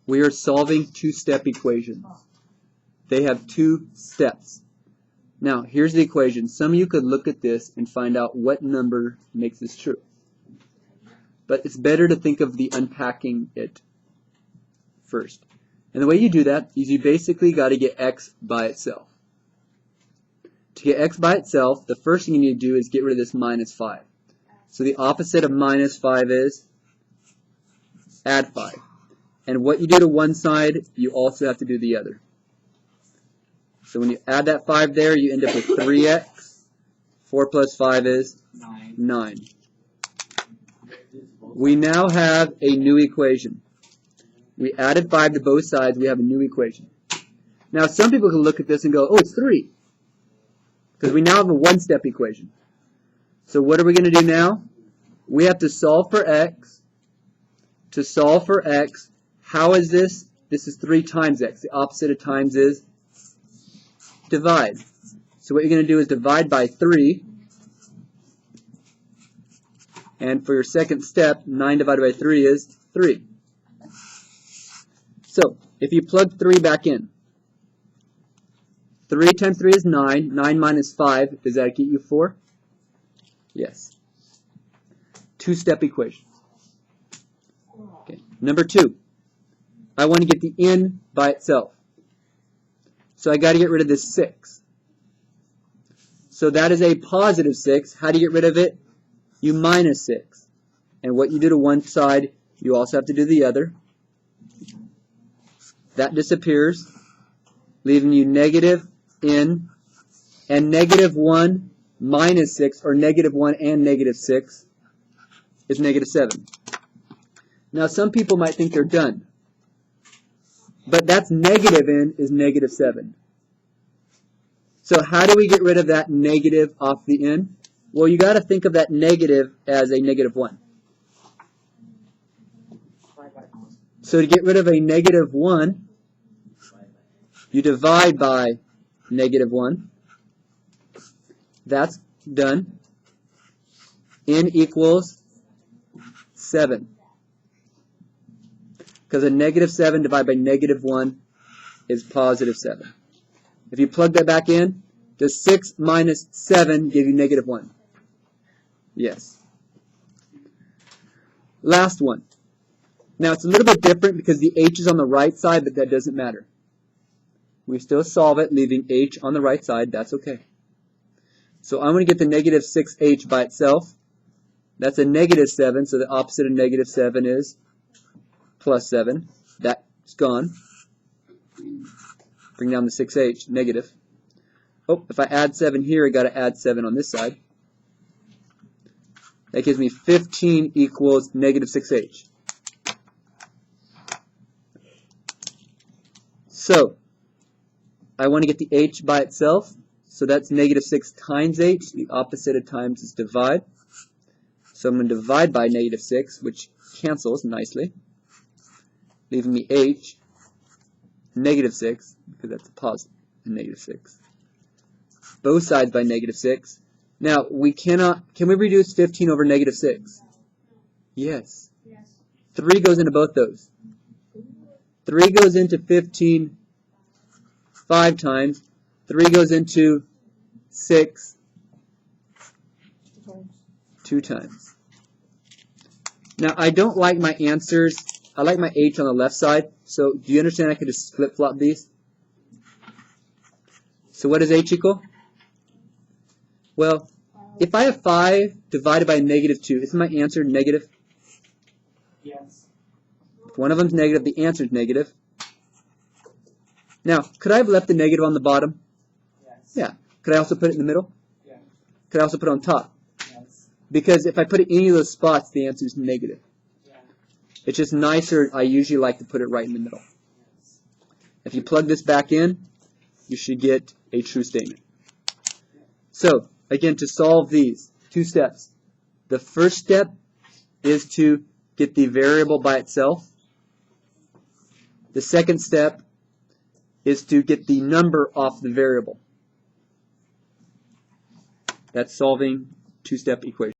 We are solving two-step equations. They have 2 steps. Now, here's the equation. Some of you could look at this and find out what number makes this true. But it's better to think of the unpacking it first. And the way you do that is you basically got to get x by itself. To get x by itself, the first thing you need to do is get rid of this minus 5. So the opposite of minus 5 is add 5. And what you do to one side, you also have to do the other. So when you add that 5 there, you end up with 3x. 4 plus 5 is 9. We now have a new equation. We added 5 to both sides. We have a new equation. Now, some people can look at this and go, oh, it's 3. Because we now have a one-step equation. So what are we going to do now? We have to solve for x. To solve for x, how is this? This is 3 times x. The opposite of times is divide. So what you're going to do is divide by 3. And for your second step, 9 divided by 3 is 3. So if you plug 3 back in, 3 times 3 is 9. 9 minus 5, does that get you 4? Yes. Two-step equation. Okay. Number 2, I want to get the n by itself. So I got to get rid of this 6. So that is a positive 6. How do you get rid of it? You minus 6. And what you do to one side, you also have to do the other. That disappears, leaving you negative n, and negative 1 minus 6, or negative 1 and negative 6, is negative 7. Now some people might think they're done, but that's negative n is negative 7. So how do we get rid of that negative off the n? Well, you got to think of that negative as a negative 1. So to get rid of a negative 1, you divide by negative 1. That's done. N equals 7. Because a negative 7 divided by negative 1 is positive 7. If you plug that back in, does 6 minus 7 give you negative 1? Yes. Last one. Now it's a little bit different because the h is on the right side, but that doesn't matter. We still solve it, leaving h on the right side. That's okay. So I'm going to get the negative 6h by itself. That's a negative 7, so the opposite of negative 7 is plus 7. That's gone. Bring down the 6h, negative. Oh, if I add 7 here, I got to add 7 on this side. That gives me 15 equals negative 6h. So I want to get the h by itself. So that's negative 6 times h. The opposite of times is divide. So I'm going to divide by negative 6, which cancels nicely, leaving me h, negative 6, because that's a positive, negative 6. Both sides by negative 6. Now, can we reduce 15 over negative 6? Yes. 3 goes into both those. 3 goes into 15 5 times. 3 goes into 6 2 times. Now, I don't like my answers. I like my h on the left side. So, do you understand I could just flip-flop these? So, what does h equal? Well, if I have 5 divided by negative 2, isn't my answer negative? Yes. If one of them is negative, the answer is negative. Now, could I have left the negative on the bottom? Yes. Yeah. Could I also put it in the middle? Yeah. Could I also put it on top? Yes. Because if I put it in any of those spots, the answer is negative. Yeah. It's just nicer. I usually like to put it right in the middle. Yes. If you plug this back in, you should get a true statement. So, again, to solve these, 2 steps. The first step is to get the variable by itself. The second step is to get the number off the variable. That's solving two-step equations.